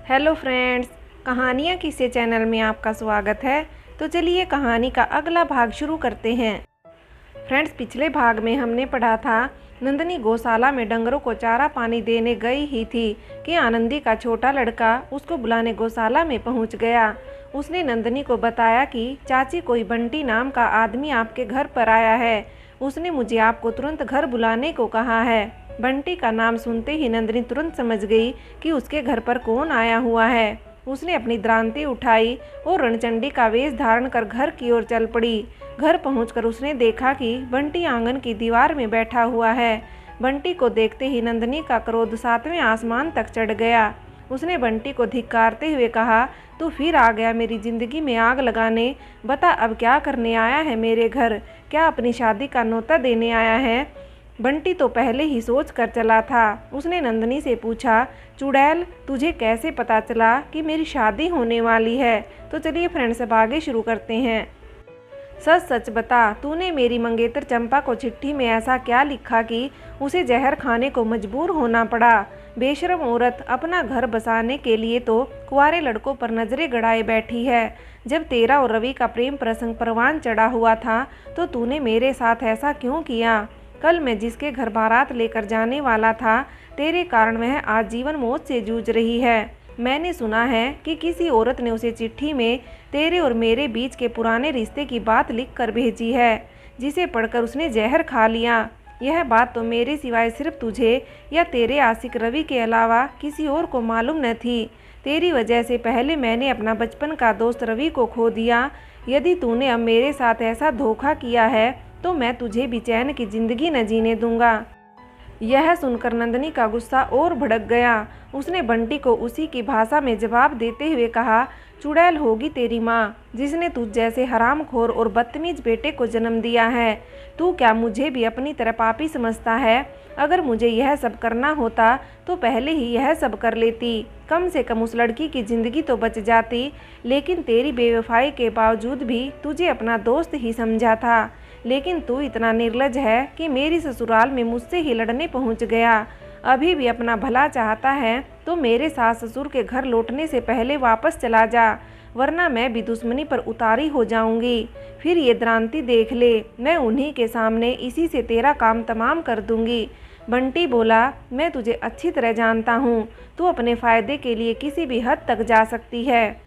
Hello friends, कहानियाँ किस्से channel में आपका स्वागत है। तो चलिए कहानी का अगला भाग शुरू करते हैं। फ्रेंड्स, पिछले भाग में हमने पढ़ा था नंदनी गौशाला में डंगरों को चारा पानी देने गई ही थी कि आनंदी का छोटा लड़का उसको बुलाने गौशाला में पहुंच गया। उसने नंदनी को बताया कि चाची, कोई बंटी नाम का आदमी आपके घर पर आया है। उसने मुझे आपको तुरंत घर बुलाने को कहा है। बंटी का नाम सुनते ही नंदनी तुरंत समझ गई कि उसके घर पर कौन आया हुआ है। उसने अपनी द्रांति उठाई और रणचंडी का वेश धारण कर घर की ओर चल पड़ी। घर पहुंचकर उसने देखा कि बंटी आंगन की दीवार में बैठा हुआ है। बंटी को देखते ही नंदनी का क्रोध 7वें आसमान तक चढ़ गया। उसने बंटी को धिक्कारते हुए कहा, तू फिर आ गया मेरी जिंदगी में आग लगाने। बता, अब क्या करने आया है मेरे घर? क्या अपनी शादी का न्योता देने आया है? बंटी तो पहले ही सोच कर चला था। उसने नंदनी से पूछा, चुड़ैल, तुझे कैसे पता चला कि मेरी शादी होने वाली है? तो चलिए फ्रेंड्स, अब आगे शुरू करते हैं। सच सच बता, तूने मेरी मंगेतर चंपा को चिट्ठी में ऐसा क्या लिखा कि उसे जहर खाने को मजबूर होना पड़ा? बेशरम औरत अपना घर बसाने के लिए तो कुंवारे लड़कों पर नजरें गड़ाए बैठी है। जब तेरा और रवि का प्रेम प्रसंग परवान चढ़ा हुआ था तो तूने मेरे साथ ऐसा क्यों किया? कल मैं जिसके घर बारात लेकर जाने वाला था, तेरे कारण वह आज जीवन मौत से जूझ रही है। मैंने सुना है कि किसी औरत ने उसे चिट्ठी में तेरे और मेरे बीच के पुराने रिश्ते की बात लिख कर भेजी है, जिसे पढ़कर उसने जहर खा लिया। यह बात तो मेरे सिवाय सिर्फ तुझे या तेरे आशिक रवि के अलावा किसी और को मालूम न थी। तेरी वजह से पहले मैंने अपना बचपन का दोस्त रवि को खो दिया। यदि तूने अब मेरे साथ ऐसा धोखा किया है तो मैं तुझे भी चैन की जिंदगी न जीने दूंगा। यह सुनकर नंदनी का गुस्सा और भड़क गया। उसने बंटी को उसी की भाषा में जवाब देते हुए कहा, चुड़ैल होगी तेरी माँ, जिसने तुझ जैसे हरामखोर और बदतमीज बेटे को जन्म दिया है। तू क्या मुझे भी अपनी तरह पापी समझता है? अगर मुझे यह सब करना होता तो पहले ही यह सब कर लेती। कम से कम उस लड़की की जिंदगी तो बच जाती। लेकिन तेरी बेवफाई के बावजूद भी तुझे अपना दोस्त ही समझा था। लेकिन तू इतना निर्लज है कि मेरी ससुराल में मुझसे ही लड़ने पहुंच गया। अभी भी अपना भला चाहता है तो मेरे सास ससुर के घर लौटने से पहले वापस चला जा, वरना मैं भी दुश्मनी पर उतारी हो जाऊंगी। फिर ये द्रांति देख ले, मैं उन्हीं के सामने इसी से तेरा काम तमाम कर दूंगी। बंटी बोला, मैं तुझे अच्छी तरह जानता हूँ। तू अपने फायदे के लिए किसी भी हद तक जा सकती है।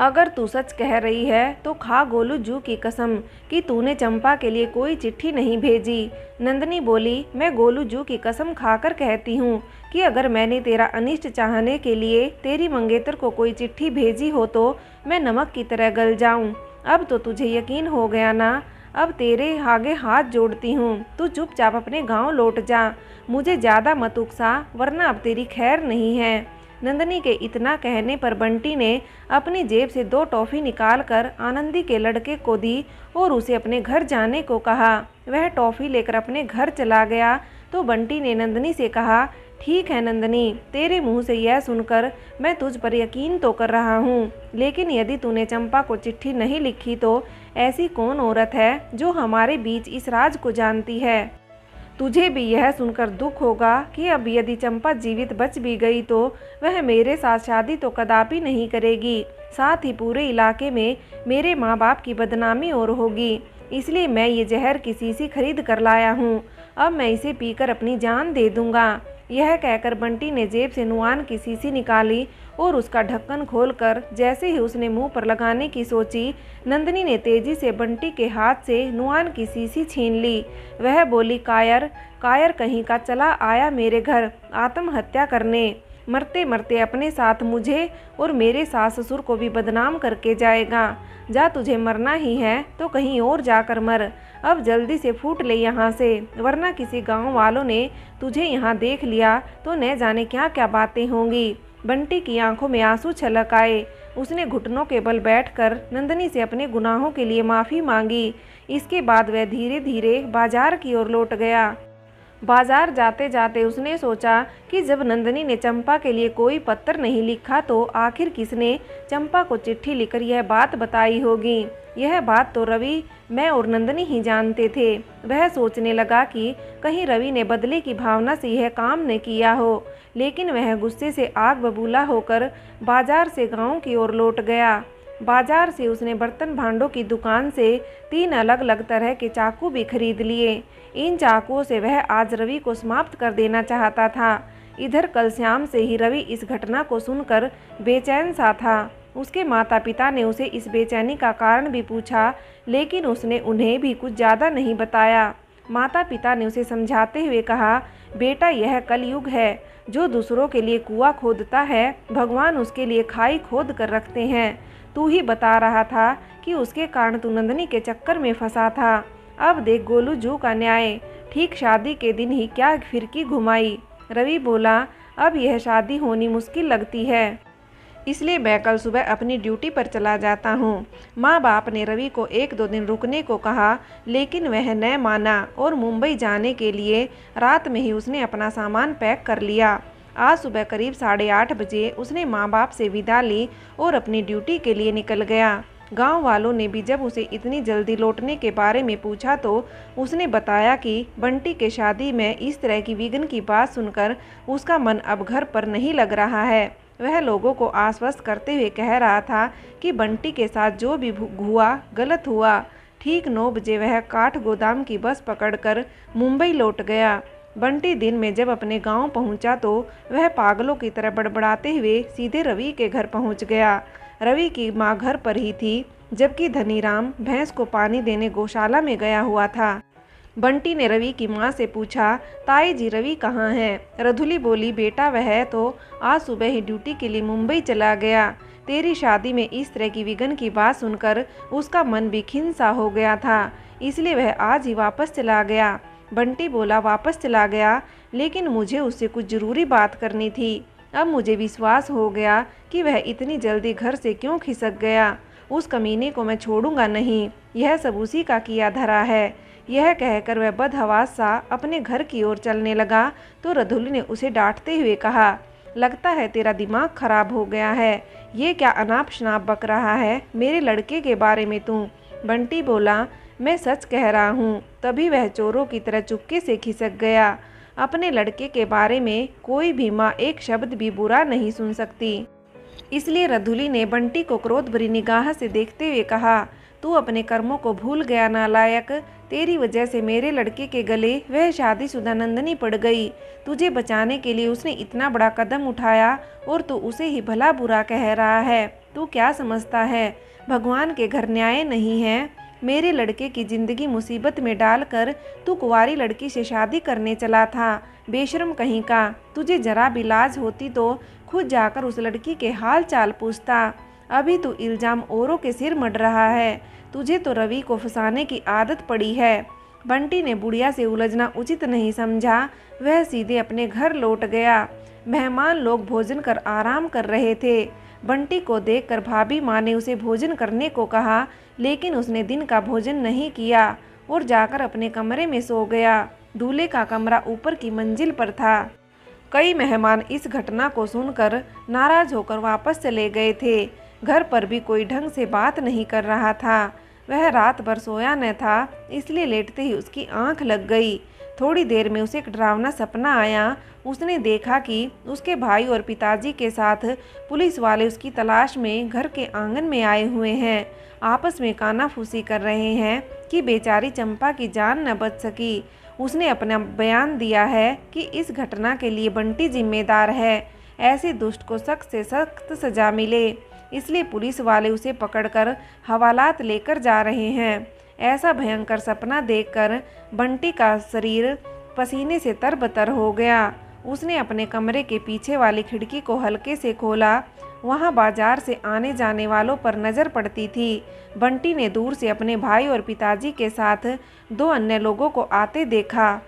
अगर तू सच कह रही है तो खा गोलू जू की कसम कि तूने चंपा के लिए कोई चिट्ठी नहीं भेजी। नंदनी बोली, मैं गोलू जू की कसम खाकर कहती हूँ कि अगर मैंने तेरा अनिष्ट चाहने के लिए तेरी मंगेतर को कोई चिट्ठी भेजी हो तो मैं नमक की तरह गल जाऊँ। अब तो तुझे यकीन हो गया ना? अब तेरे आगे हाथ जोड़ती हूँ, तू चुपचाप अपने गाँव लौट जा। मुझे ज़्यादा मत उकसा, वरना अब तेरी खैर नहीं है। नंदनी के इतना कहने पर बंटी ने अपनी जेब से 2 टॉफ़ी निकालकर आनंदी के लड़के को दी और उसे अपने घर जाने को कहा। वह टॉफ़ी लेकर अपने घर चला गया तो बंटी ने नंदनी से कहा, ठीक है नंदनी, तेरे मुंह से यह सुनकर मैं तुझ पर यकीन तो कर रहा हूँ, लेकिन यदि तूने चंपा को चिट्ठी नहीं लिखी तो ऐसी कौन औरत है जो हमारे बीच इस राज को जानती है? तुझे भी यह सुनकर दुख होगा कि अब यदि चंपा जीवित बच भी गई तो वह मेरे साथ शादी तो कदापि नहीं करेगी। साथ ही पूरे इलाके में मेरे माँ बाप की बदनामी और होगी। इसलिए मैं ये जहर की शीशी खरीद कर लाया हूँ। अब मैं इसे पीकर अपनी जान दे दूँगा। यह कहकर बंटी ने जेब से नुआन की शीशी निकाली और उसका ढक्कन खोलकर जैसे ही उसने मुंह पर लगाने की सोची, नंदनी ने तेजी से बंटी के हाथ से नुआन की शीशी छीन ली। वह बोली, कायर कायर कहीं का, चला आया मेरे घर आत्महत्या करने। मरते मरते अपने साथ मुझे और मेरे सास ससुर को भी बदनाम करके जाएगा। जा, तुझे मरना ही है तो कहीं और जाकर मर। अब जल्दी से फूट ले यहाँ से, वरना किसी गांव वालों ने तुझे यहाँ देख लिया तो न जाने क्या क्या बातें होंगी। बंटी की आंखों में आंसू छलक आए। उसने घुटनों के बल बैठकर नंदनी से अपने गुनाहों के लिए माफ़ी मांगी। इसके बाद वह धीरे धीरे बाजार की ओर लौट गया। बाजार जाते जाते उसने सोचा कि जब नंदनी ने चंपा के लिए कोई पत्र नहीं लिखा तो आखिर किसने चंपा को चिट्ठी लिखकर यह बात बताई होगी। यह बात तो रवि, मैं और नंदनी ही जानते थे। वह सोचने लगा कि कहीं रवि ने बदले की भावना से यह काम न किया हो, लेकिन वह गुस्से से आग बबूला होकर बाजार से गांव की ओर लौट गया। बाजार से उसने बर्तन भांडों की दुकान से 3 अलग अलग तरह के चाकू भी खरीद लिए। इन चाकुओं से वह आज रवि को समाप्त कर देना चाहता था। इधर कल शाम से ही रवि इस घटना को सुनकर बेचैन सा था। उसके माता पिता ने उसे इस बेचैनी का कारण भी पूछा, लेकिन उसने उन्हें भी कुछ ज़्यादा नहीं बताया। माता पिता ने उसे समझाते हुए कहा, बेटा यह कलयुग है। जो दूसरों के लिए कुआं खोदता है, भगवान उसके लिए खाई खोद कर रखते हैं। तू ही बता रहा था कि उसके कारण तू नंदनी के चक्कर में फंसा था। अब देख गोलू जू का न्याय, ठीक शादी के दिन ही क्या फिरकी घुमाई। रवि बोला, अब यह शादी होनी मुश्किल लगती है, इसलिए मैं कल सुबह अपनी ड्यूटी पर चला जाता हूँ। माँ बाप ने रवि को 1-2 दिन रुकने को कहा, लेकिन वह न माना और मुंबई जाने के लिए रात में ही उसने अपना सामान पैक कर लिया। आज सुबह करीब 8:30 बजे उसने माँ बाप से विदा ली और अपनी ड्यूटी के लिए निकल गया। गांव वालों ने भी जब उसे इतनी जल्दी लौटने के बारे में पूछा तो उसने बताया कि बंटी के शादी में इस तरह की विघ्न की बात सुनकर उसका मन अब घर पर नहीं लग रहा है। वह लोगों को आश्वस्त करते हुए कह रहा था कि बंटी के साथ जो भी हुआ गलत हुआ। ठीक 9 बजे वह काठ गोदाम की बस पकड़कर मुंबई लौट गया। बंटी दिन में जब अपने गांव पहुंचा तो वह पागलों की तरह बड़बड़ाते हुए सीधे रवि के घर पहुंच गया। रवि की मां घर पर ही थी, जबकि धनीराम भैंस को पानी देने गौशाला में गया हुआ था। बंटी ने रवि की मां से पूछा, ताई जी रवि कहाँ हैं? रधुली बोली, बेटा वह तो आज सुबह ही ड्यूटी के लिए मुंबई चला गया। तेरी शादी में इस तरह की विघ्न की बात सुनकर उसका मन भी खिन्न सा हो गया था, इसलिए वह आज ही वापस चला गया। बंटी बोला, वापस चला गया, लेकिन मुझे उससे कुछ ज़रूरी बात करनी थी। अब मुझे विश्वास हो गया कि वह इतनी जल्दी घर से क्यों खिसक गया। उस कमीने को मैं छोड़ूंगा नहीं, यह सब उसी का किया धरा है। यह कहकर वह बदहवास सा अपने घर की ओर चलने लगा तो रधुली ने उसे डांटते हुए कहा, लगता है तेरा दिमाग खराब हो गया है। ये क्या अनाप शनाप बक रहा है मेरे लड़के के बारे में तू? बंटी बोला, मैं सच कह रहा हूँ। तभी वह चोरों की तरह चुपके से खिसक गया। अपने लड़के के बारे में कोई भी माँ एक शब्द भी बुरा नहीं सुन सकती। इसलिए रधुली ने बंटी को क्रोध भरी निगाह से देखते हुए कहा, तू अपने कर्मों को भूल गया नालायक। तेरी वजह से मेरे लड़के के गले वह शादीशुदा नंदनी पड़ गई। तुझे बचाने के लिए उसने इतना बड़ा कदम उठाया और तू उसे ही भला बुरा कह रहा है। तू क्या समझता है भगवान के घर न्याय नहीं है? मेरे लड़के की ज़िंदगी मुसीबत में डालकर तू कुंवारी लड़की से शादी करने चला था। बेशर्म कहीं का, तुझे जरा भी लाज होती तो खुद जाकर उस लड़की के हाल चाल पूछता। अभी तू इल्ज़ाम औरों के सिर मढ़ रहा है। तुझे तो रवि को फंसाने की आदत पड़ी है। बंटी ने बुढ़िया से उलझना उचित नहीं समझा। वह सीधे अपने घर लौट गया। मेहमान लोग भोजन कर आराम कर रहे थे। बंटी को देखकर भाभी माँ ने उसे भोजन करने को कहा, लेकिन उसने दिन का भोजन नहीं किया और जाकर अपने कमरे में सो गया। दूल्हे का कमरा ऊपर की मंजिल पर था। कई मेहमान इस घटना को सुनकर नाराज होकर वापस चले गए थे। घर पर भी कोई ढंग से बात नहीं कर रहा था। वह रात भर सोया न था, इसलिए लेटते ही उसकी आंख लग गई। थोड़ी देर में उसे एक डरावना सपना आया। उसने देखा कि उसके भाई और पिताजी के साथ पुलिस वाले उसकी तलाश में घर के आंगन में आए हुए हैं। आपस में कानाफूसी कर रहे हैं कि बेचारी चंपा की जान न बच सकी। उसने अपना बयान दिया है कि इस घटना के लिए बंटी जिम्मेदार है। ऐसे दुष्ट को सख्त से सख्त सजा मिले, इसलिए पुलिस वाले उसे पकड़कर हवालात लेकर जा रहे हैं। ऐसा भयंकर सपना देखकर बंटी का शरीर पसीने से तरबतर हो गया। उसने अपने कमरे के पीछे वाली खिड़की को हल्के से खोला। वहां बाजार से आने जाने वालों पर नज़र पड़ती थी। बंटी ने दूर से अपने भाई और पिताजी के साथ 2 अन्य लोगों को आते देखा।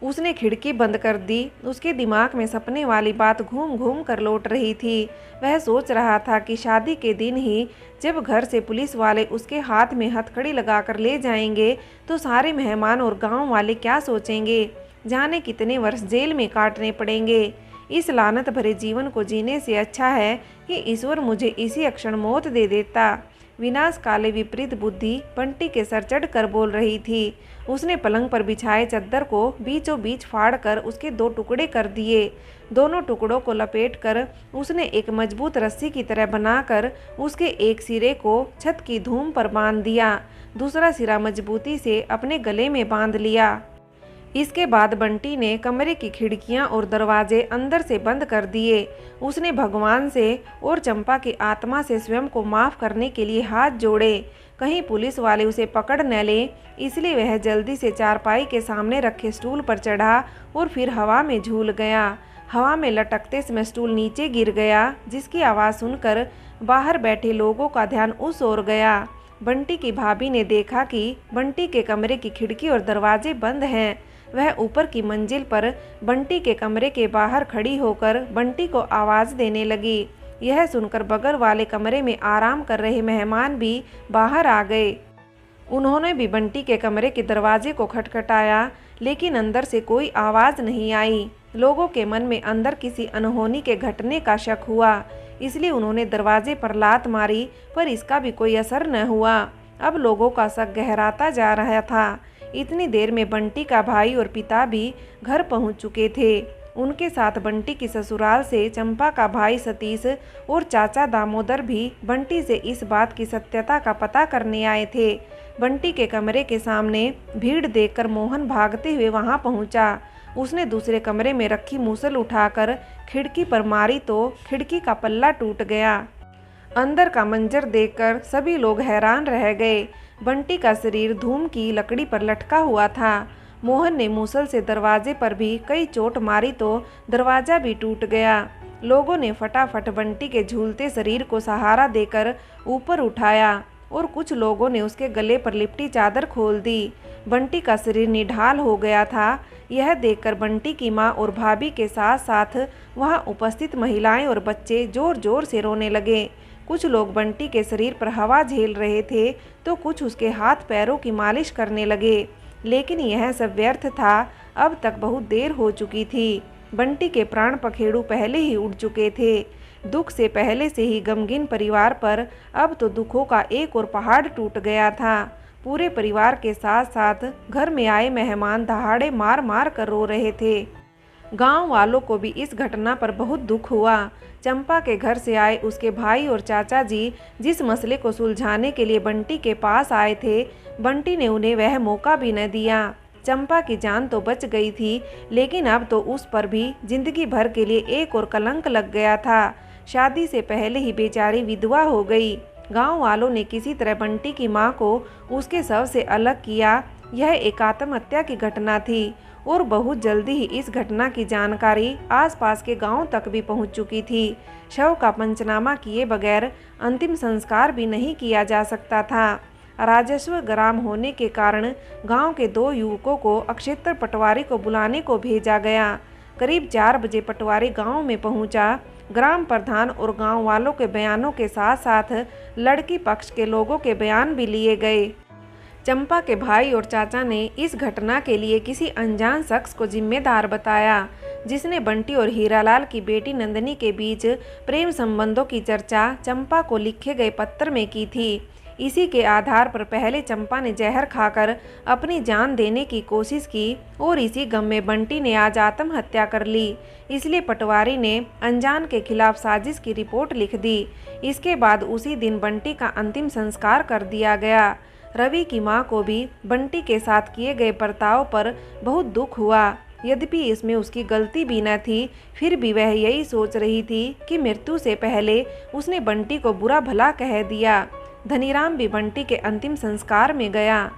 उसने खिड़की बंद कर दी। उसके दिमाग में सपने वाली बात घूम घूम कर लौट रही थी। वह सोच रहा था कि शादी के दिन ही जब घर से पुलिस वाले उसके हाथ में हथकड़ी लगाकर ले जाएंगे तो सारे मेहमान और गांव वाले क्या सोचेंगे। जाने कितने वर्ष जेल में काटने पड़ेंगे। इस लानत भरे जीवन को जीने से अच्छा है कि ईश्वर मुझे इसी क्षण मौत दे देता। विनाश काले विपरीत बुद्धि बंटी के सर चढ़ कर बोल रही थी। उसने पलंग पर बिछाए चद्दर को बीचों बीच फाड़ कर उसके 2 टुकड़े कर दिए। दोनों टुकड़ों को लपेटकर उसने एक मजबूत रस्सी की तरह बनाकर उसके एक सिरे को छत की धूम पर बांध दिया, दूसरा सिरा मजबूती से अपने गले में बांध लिया। इसके बाद बंटी ने कमरे की खिड़कियां और दरवाजे अंदर से बंद कर दिए। उसने भगवान से और चंपा की आत्मा से स्वयं को माफ़ करने के लिए हाथ जोड़े, कहीं पुलिस वाले उसे पकड़ न ले, इसलिए वह जल्दी से चारपाई के सामने रखे स्टूल पर चढ़ा और फिर हवा में झूल गया। हवा में लटकते समय स्टूल नीचे गिर गया, जिसकी आवाज़ सुनकर बाहर बैठे लोगों का ध्यान उस ओर गया। बंटी की भाभी ने देखा कि बंटी के कमरे की खिड़की और दरवाजे बंद हैं। वह ऊपर की मंजिल पर बंटी के कमरे के बाहर खड़ी होकर बंटी को आवाज़ देने लगी। यह सुनकर बगल वाले कमरे में आराम कर रहे मेहमान भी बाहर आ गए। उन्होंने भी बंटी के कमरे के दरवाजे को खटखटाया, लेकिन अंदर से कोई आवाज़ नहीं आई। लोगों के मन में अंदर किसी अनहोनी के घटने का शक हुआ, इसलिए उन्होंने दरवाजे पर लात मारी, पर इसका भी कोई असर न हुआ। अब लोगों का शक गहराता जा रहा था। इतनी देर में बंटी का भाई और पिता भी घर पहुंच चुके थे। उनके साथ बंटी की ससुराल से चंपा का भाई सतीश और चाचा दामोदर भी बंटी से इस बात की सत्यता का पता करने आए थे। बंटी के कमरे के सामने भीड़ देखकर मोहन भागते हुए वहां पहुंचा। उसने दूसरे कमरे में रखी मूसल उठाकर खिड़की पर मारी तो खिड़की का पल्ला टूट गया। अंदर का मंजर देखकर सभी लोग हैरान रह गए। बंटी का शरीर धूम की लकड़ी पर लटका हुआ था। मोहन ने मूसल से दरवाजे पर भी कई चोट मारी तो दरवाज़ा भी टूट गया। लोगों ने फटाफट बंटी के झूलते शरीर को सहारा देकर ऊपर उठाया और कुछ लोगों ने उसके गले पर लिपटी चादर खोल दी। बंटी का शरीर निढाल हो गया था। यह देखकर बंटी की माँ और भाभी के साथ साथ वहां उपस्थित महिलाएं और बच्चे जोर जोर से रोने लगे। कुछ लोग बंटी के शरीर पर हवा झेल रहे थे तो कुछ उसके हाथ पैरों की मालिश करने लगे, लेकिन यह सब व्यर्थ था। अब तक बहुत देर हो चुकी थी। बंटी के प्राण पखेरु पहले ही उड़ चुके थे। दुख से पहले से ही गमगीन परिवार पर अब तो दुखों का एक और पहाड़ टूट गया था। पूरे परिवार के साथ साथ घर में आए मेहमान दहाड़े मार मार कर रो रहे थे। गांव वालों को भी इस घटना पर बहुत दुख हुआ। चंपा के घर से आए उसके भाई और चाचा जी जिस मसले को सुलझाने के लिए बंटी के पास आए थे, बंटी ने उन्हें वह मौका भी न दिया। चंपा की जान तो बच गई थी, लेकिन अब तो उस पर भी जिंदगी भर के लिए एक और कलंक लग गया था। शादी से पहले ही बेचारी विधवा हो गई। गांव वालों ने किसी तरह बंटी की मां को उसके शव से अलग किया। यह एक आत्महत्या की घटना थी और बहुत जल्दी ही इस घटना की जानकारी आसपास के गांव तक भी पहुंच चुकी थी। शव का पंचनामा किए बगैर अंतिम संस्कार भी नहीं किया जा सकता था। राजस्व ग्राम होने के कारण गांव के 2 युवकों को अक्षेत्र पटवारी को बुलाने को भेजा गया। करीब 4 बजे पटवारी गांव में पहुंचा। ग्राम प्रधान और गांव वालों के बयानों के साथ साथ लड़की पक्ष के लोगों के बयान भी लिए गए। चंपा के भाई और चाचा ने इस घटना के लिए किसी अनजान शख्स को जिम्मेदार बताया, जिसने बंटी और हीरालाल की बेटी नंदिनी के बीच प्रेम संबंधों की चर्चा चंपा को लिखे गए पत्र में की थी। इसी के आधार पर पहले चंपा ने जहर खाकर अपनी जान देने की कोशिश की और इसी गम में बंटी ने आज आत्महत्या कर ली। इसलिए पटवारी ने अनजान के खिलाफ साजिश की रिपोर्ट लिख दी। इसके बाद उसी दिन बंटी का अंतिम संस्कार कर दिया गया। रवि की मां को भी बंटी के साथ किए गए बर्ताव पर बहुत दुख हुआ। यद्यपि इसमें उसकी गलती भी न थी, फिर भी वह यही सोच रही थी कि मृत्यु से पहले उसने बंटी को बुरा भला कह दिया। धनीराम भी बंटी के अंतिम संस्कार में गया।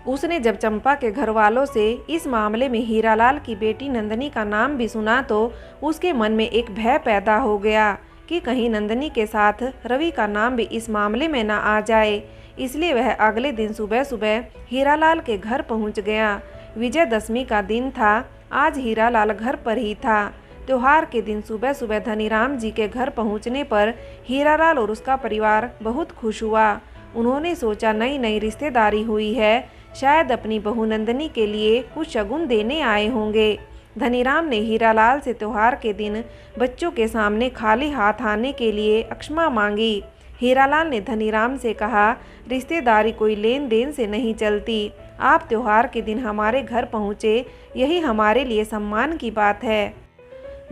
उसने जब चंपा के घर वालों से इस मामले में हीरालाल की बेटी नंदिनी का नाम भी सुना तो उसके मन में एक भय पैदा हो गया कि कहीं नंदिनी के साथ रवि का नाम भी इस मामले में न आ जाए। इसलिए वह अगले दिन सुबह सुबह हीरालाल के घर पहुंच गया। विजयदशमी का दिन था। आज हीरालाल घर पर ही था। त्योहार के दिन सुबह सुबह धनीराम जी के घर पहुंचने पर हीरालाल और उसका परिवार बहुत खुश हुआ। उन्होंने सोचा नई नई रिश्तेदारी हुई है, शायद अपनी बहू नंदिनी के लिए कुछ शगुन देने आए होंगे। धनीराम ने हीरालाल से त्योहार के दिन बच्चों के सामने खाली हाथ आने के लिए क्षमा मांगी। हीरालाल ने धनीराम से कहा, रिश्तेदारी कोई लेन देन से नहीं चलती। आप त्योहार के दिन हमारे घर पहुँचे, यही हमारे लिए सम्मान की बात है।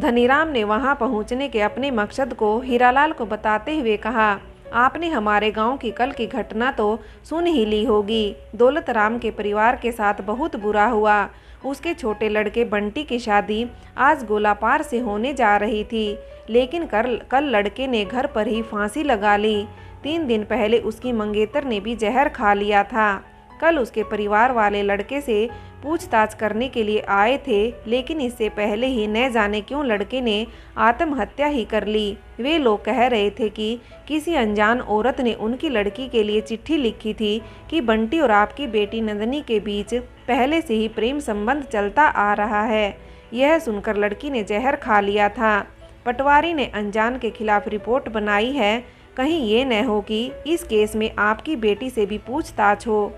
धनीराम ने वहां पहुंचने के अपने मकसद को हीरालाल को बताते हुए कहा, आपने हमारे गांव की कल की घटना तो सुन ही ली होगी। दौलत राम के परिवार के साथ बहुत बुरा हुआ। उसके छोटे लड़के बंटी की शादी आज गोलापार से होने जा रही थी, लेकिन कल लड़के ने घर पर ही फांसी लगा ली। 3 दिन पहले उसकी मंगेतर ने भी जहर खा लिया था। कल उसके परिवार वाले लड़के से पूछताछ करने के लिए आए थे, लेकिन इससे पहले ही न जाने क्यों लड़के ने आत्महत्या ही कर ली। वे लोग कह रहे थे कि किसी अनजान औरत ने उनकी लड़की के लिए चिट्ठी लिखी थी कि बंटी और आपकी बेटी नंदिनी के बीच पहले से ही प्रेम संबंध चलता आ रहा है। यह सुनकर लड़की ने जहर खा लिया था। पटवारी ने अनजान के खिलाफ रिपोर्ट बनाई है। कहीं ये न हो कि इस केस में आपकी बेटी से भी पूछताछ हो।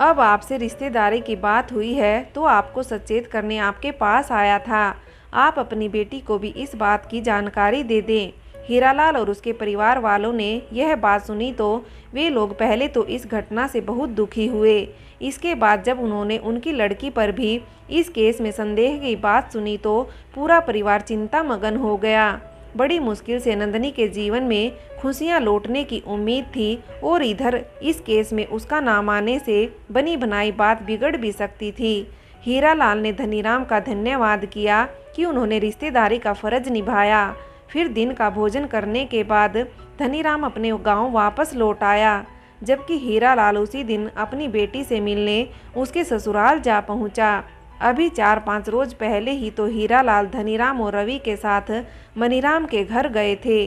अब आपसे रिश्तेदारी की बात हुई है तो आपको सचेत करने आपके पास आया था। आप अपनी बेटी को भी इस बात की जानकारी दे दें। हीरालाल और उसके परिवार वालों ने यह बात सुनी तो वे लोग पहले तो इस घटना से बहुत दुखी हुए। इसके बाद जब उन्होंने उनकी लड़की पर भी इस केस में संदेह की बात सुनी तो पूरा परिवार चिंता मगन हो गया। बड़ी मुश्किल से नंदिनी के जीवन में खुशियां लौटने की उम्मीद थी और इधर इस केस में उसका नाम आने से बनी बनाई बात बिगड़ भी सकती थी। हीरालाल ने धनीराम का धन्यवाद किया कि उन्होंने रिश्तेदारी का फर्ज निभाया। फिर दिन का भोजन करने के बाद धनीराम अपने गांव वापस लौट आया, जबकि हीरालाल उसी दिन अपनी बेटी से मिलने उसके ससुराल जा पहुंचा। अभी 4-5 रोज पहले ही तो हीरालाल धनीराम और रवि के साथ मनीराम के घर गए थे।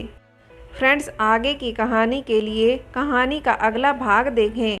फ्रेंड्स, आगे की कहानी के लिए कहानी का अगला भाग देखें।